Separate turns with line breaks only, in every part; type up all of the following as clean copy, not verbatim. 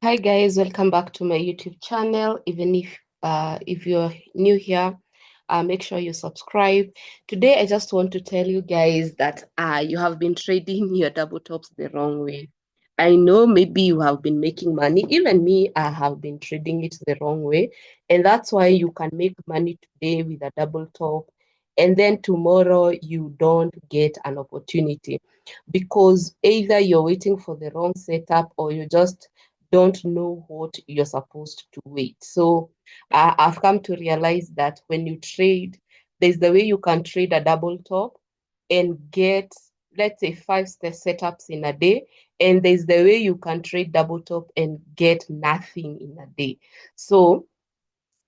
Hi guys, welcome back to my YouTube channel. Even if you're new here, make sure you subscribe. Today, I just want to tell you guys that you have been trading your double tops the wrong way. I know maybe you have been making money. Even me, I have been trading it the wrong way, and that's why you can make money today with a double top, and then tomorrow you don't get an opportunity because either you're waiting for the wrong setup or you just don't know what you're supposed to wait. So I've come to realize that when you trade, there's the way you can trade a double top and get, let's say, 5 setups in a day. And there's the way you can trade double top and get nothing in a day. So,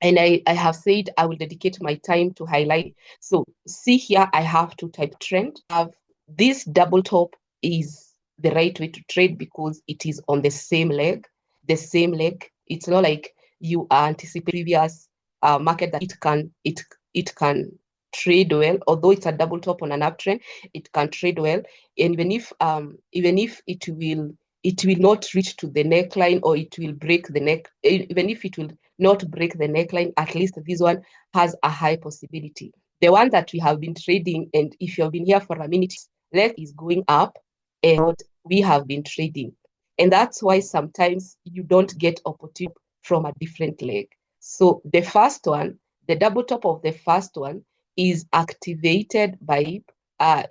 and I have said I will dedicate my time to highlight. So see here, I have to type trend. Have this double top is the right way to trade because it is on the same leg. The same leg. It's not like you are anticipating previous market that it can trade well. Although it's a double top on an uptrend, it can trade well. And even if it will not reach to the neckline or it will break the neck, even if it will not break the neckline, at least this one has a high possibility. The one that we have been trading, and if you've been here for a minute, leg is going up and we have been trading. And that's why sometimes you don't get opportunity from a different leg. So the first one, the double top of the first one is activated by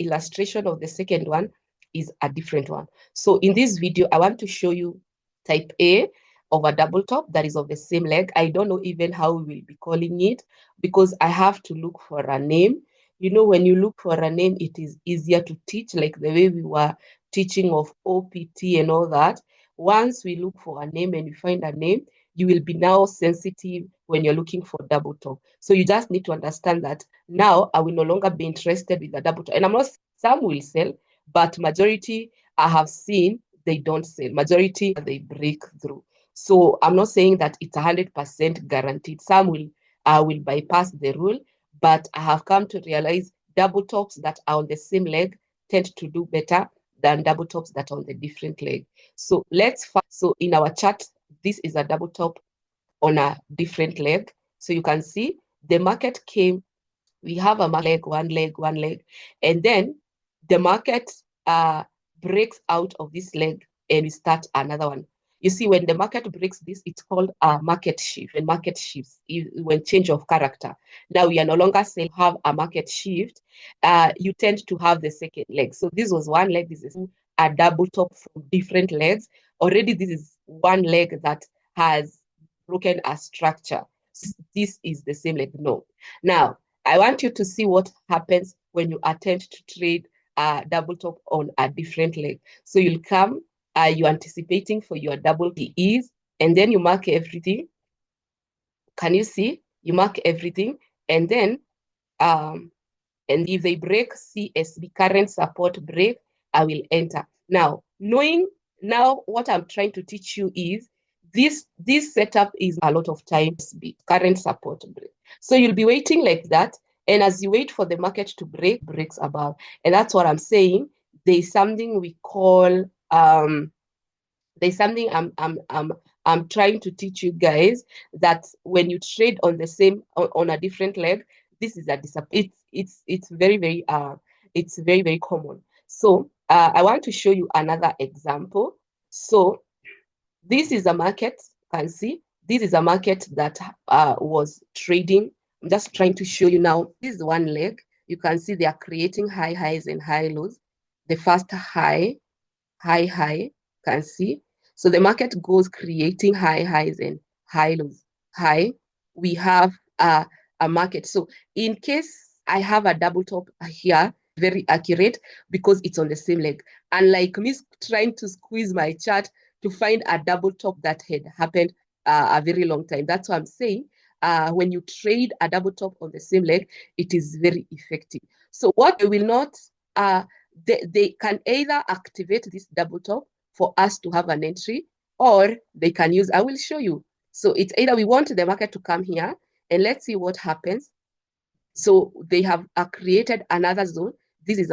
illustration of the second one is a different one. So in this video, I want to show you type A of a double top that is of the same leg. I don't know even how we will be calling it because I have to look for a name. You know, when you look for a name, it is easier to teach, like the way we were teaching of OPT and all that. Once we look for a name and we find a name, you will be now sensitive when you're looking for double top. So you just need to understand that now I will no longer be interested with the double top. And I'm not, some will sell, but majority I have seen, they don't sell. Majority, they break through. So I'm not saying that it's 100% guaranteed. Some will bypass the rule, but I have come to realize double tops that are on the same leg tend to do better than double tops that are on the different leg. So so in our chart, this is a double top on a different leg. So you can see the market came, we have a leg, one leg, one leg, and then the market breaks out of this leg and we start another one. You see, when the market breaks this, it's called a market shift. And market shifts, when change of character. Now we are no longer saying have a market shift. You tend to have the second leg. So this was one leg. This is a double top from different legs. Already, this is one leg that has broken a structure. This is the same leg. No. Now, I want you to see what happens when you attempt to trade a double top on a different leg. So you'll come, you're anticipating for your double E's, and then you mark everything. Can you see? You mark everything, and then and if they break CSB current support break, I will enter. Now, knowing now what I'm trying to teach you is this setup is a lot of time current support break. So you'll be waiting like that. And as you wait for the market to breaks above. And that's what I'm saying. There's something we call there's something I'm trying to teach you guys that when you trade on the same on a different leg, this is a it's very very common. So I want to show you another example. So this is a market. You can see this is a market that was trading. I'm just trying to show you now. This is one leg. You can see they are creating high highs and high lows. The first high, high, can see. So the market goes creating high highs and high lows. High, we have a market. So in case I have a double top here, very accurate because it's on the same leg. Unlike me trying to squeeze my chart to find a double top that had happened a very long time. That's what I'm saying. When you trade a double top on the same leg, it is very effective. So what they will not, they can either activate this double top for us to have an entry, or they can use, I will show you. So it's either we want the market to come here, and let's see what happens. So they have created another zone. This is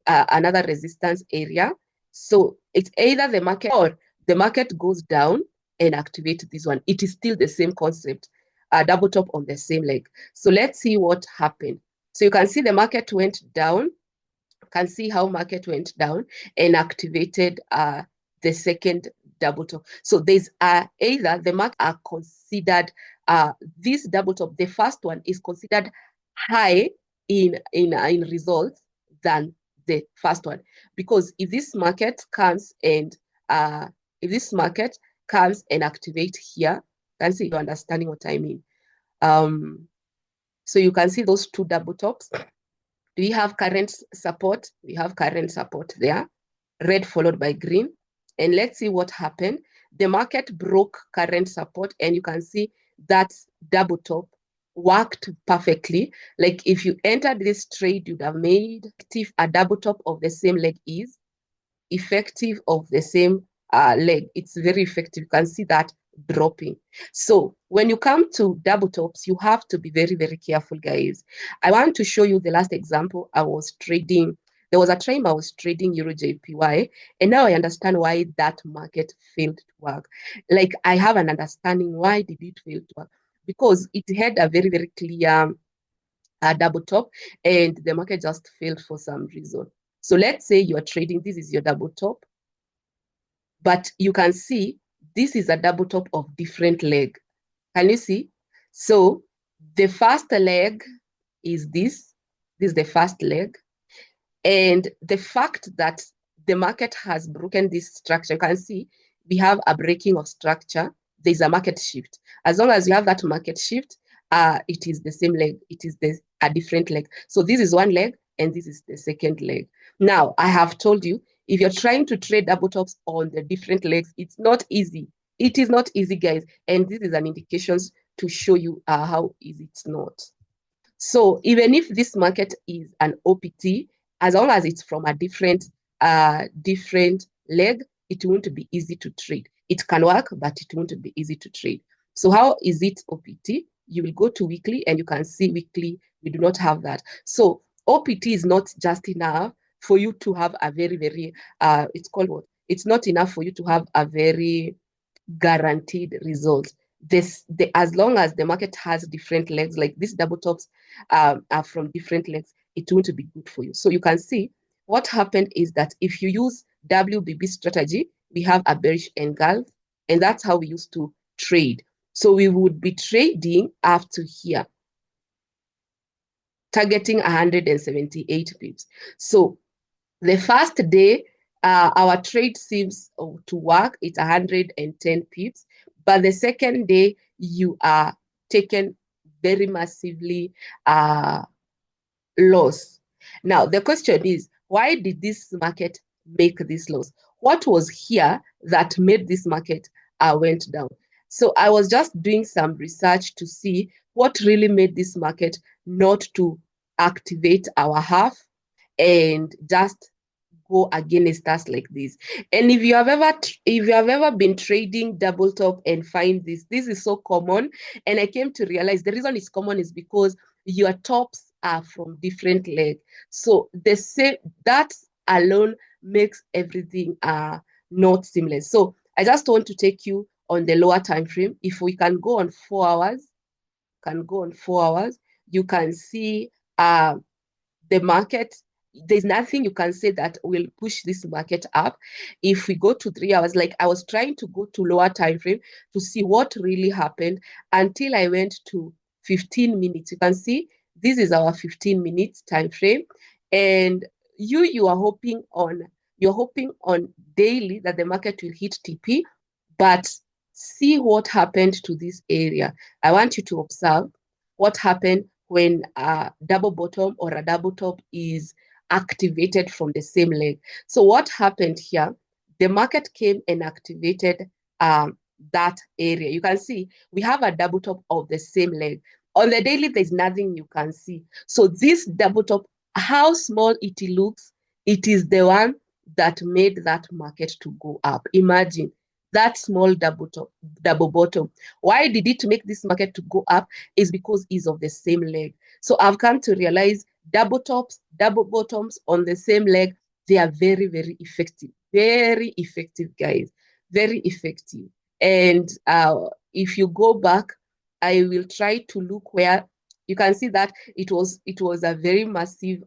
another resistance area. So it's either the market or the market goes down and activate this one. It is still the same concept, double top on the same leg. So let's see what happened. So you can see the market went down. Can see how market went down and activated the second double top. So there's either the market are considered this double top. The first one is considered high in results than the first one, because if this market comes and activate here, you can see you're understanding what I mean. So you can see those two double tops. Do we have current support? We have current support there, red followed by green. And let's see what happened. The market broke current support, and you can see that double top worked perfectly. Like if you entered this trade, you'd have made if a double top of the same leg is effective of the same leg. It's very effective. You can see that dropping. So when you come to double tops, you have to be very, very careful, guys. I want to show you the last example. I was trading. There was a time I was trading Euro JPY, and now I understand why that market failed to work. Like I have an understanding why did it fail to work, because it had a very, very clear double top, and the market just failed for some reason. So let's say you are trading, this is your double top, but you can see this is a double top of different leg. Can you see? So the first leg is this. This is the first leg. And the fact that the market has broken this structure, you can see we have a breaking of structure. There's a market shift. As long as you have that market shift, it is the same leg. It is a different leg. So this is one leg, and this is the second leg. Now, I have told you, if you're trying to trade double tops on the different legs, it's not easy. It is not easy, guys. And this is an indication to show you how easy it's not. So even if this market is an OPT, as long as it's from a different leg, it won't be easy to trade. It can work, but it won't be easy to trade. So how is it OPT? You will go to weekly, and you can see weekly, we do not have that. So OPT is not just enough for you to have a very, very, it's called what? It's not enough for you to have a very guaranteed result. As long as the market has different legs, like these double tops are from different legs, it won't be good for you. So you can see what happened is that if you use WBB strategy, we have a bearish engulf, and that's how we used to trade. So we would be trading up to here, targeting 178 pips. So the first day, our trade seems to work. It's 110 pips. But the second day, you are taken very massively loss. Now, the question is, why did this market make this loss? What was here that made this market went down? So I was just doing some research to see what really made this market not to activate our half and just go against us like this. And if you have ever been trading double top and find this is so common. And I came to realize the reason it's common is because your tops are from different legs. So that alone makes everything not seamless. So I just want to take you on the lower time frame. If we can go on 4 hours, you can see the market. There's nothing you can say that will push this market up. If we go to 3 hours, like I was trying to go to lower time frame to see what really happened until I went to 15 minutes. You can see this is our 15 minutes time frame, and you are hoping on daily that the market will hit TP, but see what happened to this area. I want you to observe what happened when a double bottom or a double top is activated from the same leg. So what happened here? The market came and activated that area. You can see we have a double top of the same leg. On the daily, there's nothing you can see. So this double top, how small it looks, it is the one that made that market to go up. Imagine that small double bottom. Why did it make this market to go up? Is because it's of the same leg. So I've come to realize double tops, double bottoms on the same leg, they are very, very effective. Very effective, guys. Very effective. And if you go back, I will try to look where you can see that it was a very massive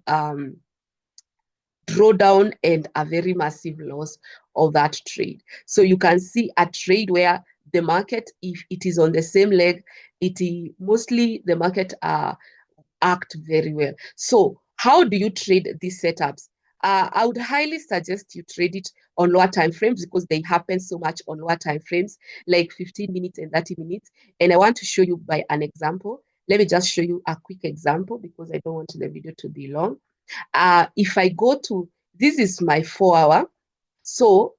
drawdown and a very massive loss of that trade. So you can see a trade where the market, if it is on the same leg, it is mostly the market act very well. So how do you trade these setups? I would highly suggest you trade it on lower time frames because they happen so much on lower time frames, like 15 minutes and 30 minutes. And I want to show you by an example. Let me just show you a quick example because I don't want the video to be long. If I go to, this is my 4 hour. So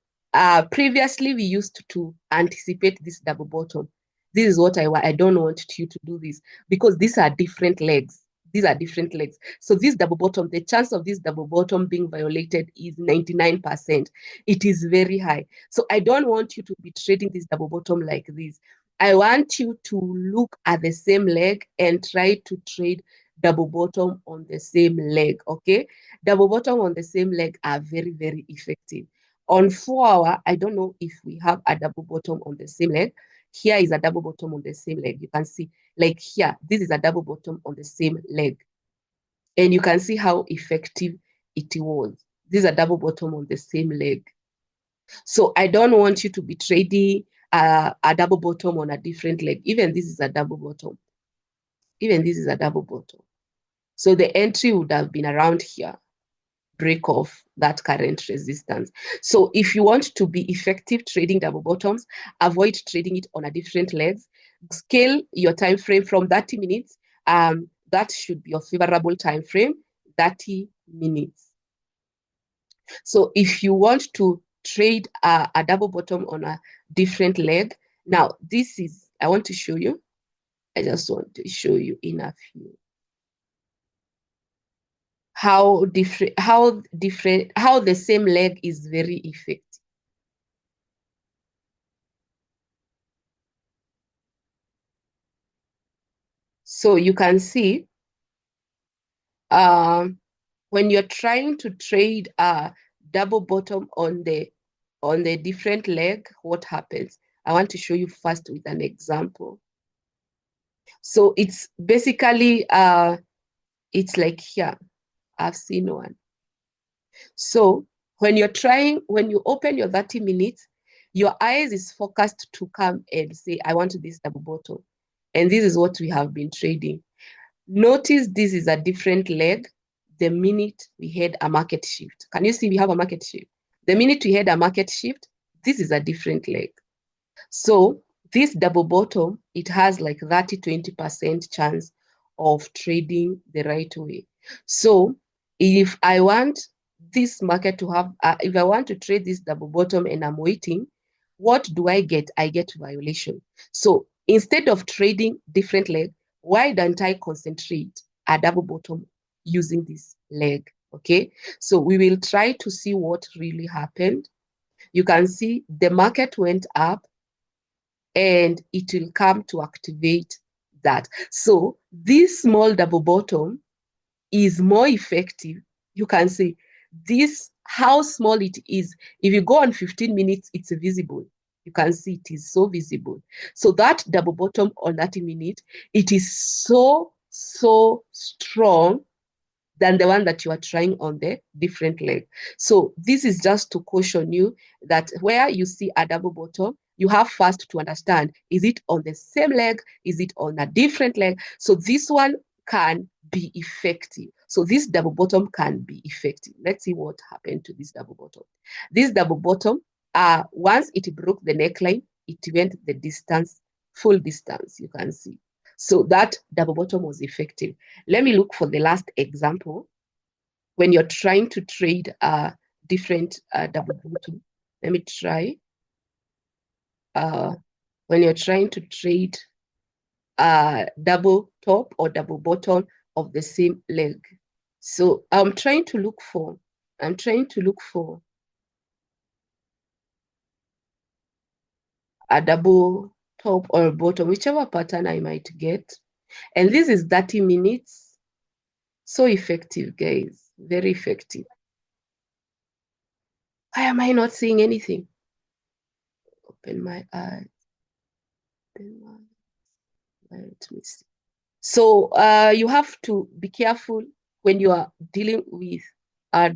previously we used to anticipate this double bottom. This is what I don't want you to do this because these are different legs. These are different legs. So this double bottom, the chance of this double bottom being violated is 99%. It is very high. So I don't want you to be trading this double bottom like this. I want you to look at the same leg and try to trade double bottom on the same leg, okay? Double bottom on the same leg are very, very effective. On 4 hour, I don't know if we have a double bottom on the same leg. Here is a double bottom on the same leg. You can see, like here, this is a double bottom on the same leg. And you can see how effective it was. This is a double bottom on the same leg. So I don't want you to be trading a double bottom on a different leg. Even this is a double bottom. Even this is a double bottom. So the entry would have been around here. Break off that current resistance. So if you want to be effective trading double bottoms, avoid trading it on a different legs. Scale your time frame from 30 minutes. That should be your favorable time frame, 30 minutes. So if you want to trade a double bottom on a different leg, now this is, I want to show you. I just want to show you in a few. How the same leg is very effective. So you can see when you're trying to trade a double bottom on the different leg, what happens? I want to show you first with an example. So it's basically it's like here. I've seen one. So when you open your 30 minutes, your eyes is focused to come and say, I want this double bottom. And this is what we have been trading. Notice this is a different leg the minute we had a market shift. Can you see we have a market shift? The minute we had a market shift, this is a different leg. So this double bottom, it has like 30-20% chance of trading the right way. So if I want this market to have, if I want to trade this double bottom and I'm waiting, what do I get? I get violation. So instead of trading different leg, why don't I concentrate a double bottom using this leg? Okay, so we will try to see what really happened. You can see the market went up and it will come to activate that. So this small double bottom is more effective. You can see this, how small it is. If you go on 15 minutes, it's visible. You can see it is so visible. So that double bottom on 30 minutes, it is so, so strong than the one that you are trying on the different leg. So this is just to caution you that where you see a double bottom, you have first to understand, is it on the same leg? Is it on a different leg? So this one can be effective. So this double bottom can be effective. Let's see what happened to this double bottom. This double bottom, once it broke the neckline, it went the distance, full distance, you can see. So that double bottom was effective. Let me look for the last example. When you're trying to trade a different double bottom, let me try. When you're trying to trade double top or double bottom of the same leg. So I'm trying to look for a double top or bottom, whichever pattern I might get. And this is 30 minutes. So effective, guys. Very effective. Why am I not seeing anything? Open my eyes. Let me see. So you have to be careful when you are dealing with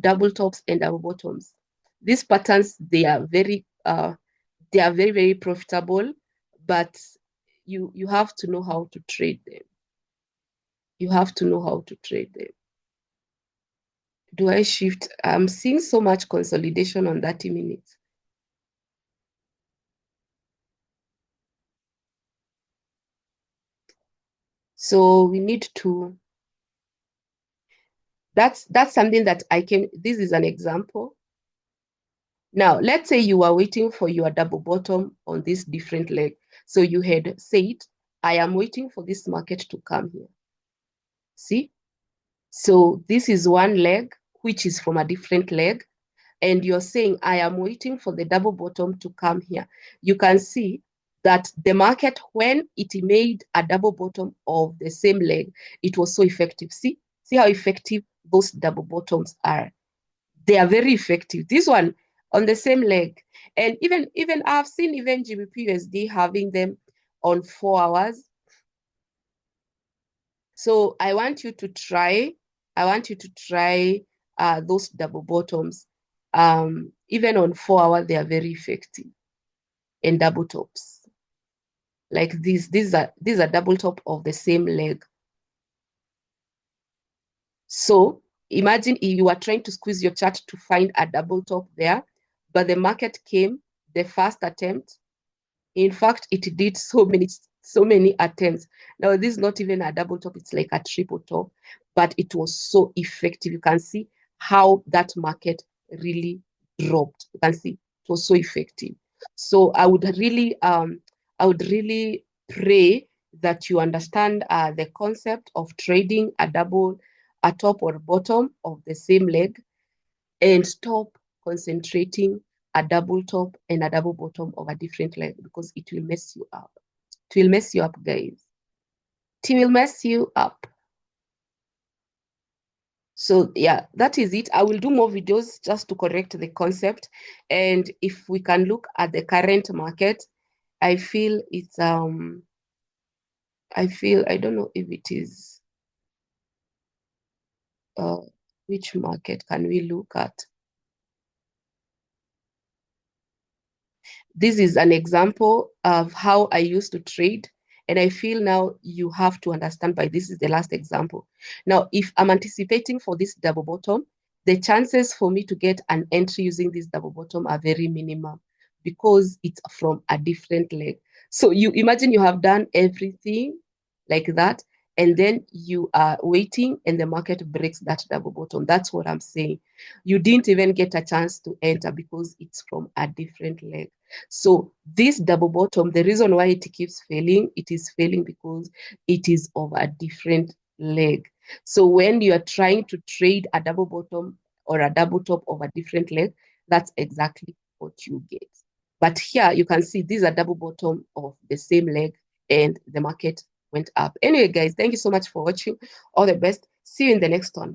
double tops and double bottoms. These patterns, they are very, very profitable, but you have to know how to trade them. You have to know how to trade them. Do I shift? I'm seeing so much consolidation on 30 minutes. So we need to, that's something that this is an example. Now, let's say you are waiting for your double bottom on this different leg. So you had said, I am waiting for this market to come here. See? So this is one leg, which is from a different leg. And you're saying, I am waiting for the double bottom to come here. You can see that the market, when it made a double bottom of the same leg, it was so effective. See how effective those double bottoms are. They are very effective. This one on the same leg. And even I've seen even GBP USD having them on 4 hours. So I want you to try those double bottoms. Even on 4 hours, they are very effective. And double tops. Like these are double top of the same leg. So imagine if you are trying to squeeze your chart to find a double top there, but the market came, the first attempt. In fact, it did so many attempts. Now, this is not even a double top, it's like a triple top, but it was so effective. You can see how that market really dropped. You can see it was so effective. So I would really pray that you understand the concept of trading a top or bottom of the same leg, and stop concentrating a double top and a double bottom of a different leg, because it will mess you up. It will mess you up, guys. It will mess you up. So yeah, that is it. I will do more videos just to correct the concept. And if we can look at the current market, I feel it's I don't know if it is which market can we look at? This is an example of how I used to trade. And I feel now you have to understand by this is the last example. Now, if I'm anticipating for this double bottom, the chances for me to get an entry using this double bottom are very minimal, because it's from a different leg. So you imagine you have done everything like that, and then you are waiting and the market breaks that double bottom. That's what I'm saying. You didn't even get a chance to enter because it's from a different leg. So this double bottom, the reason why it keeps failing, it is failing because it is of a different leg. So when you are trying to trade a double bottom or a double top of a different leg, that's exactly what you get. But here you can see these are double bottom of the same leg, and the market went up. Anyway, guys, thank you so much for watching. All the best. See you in the next one.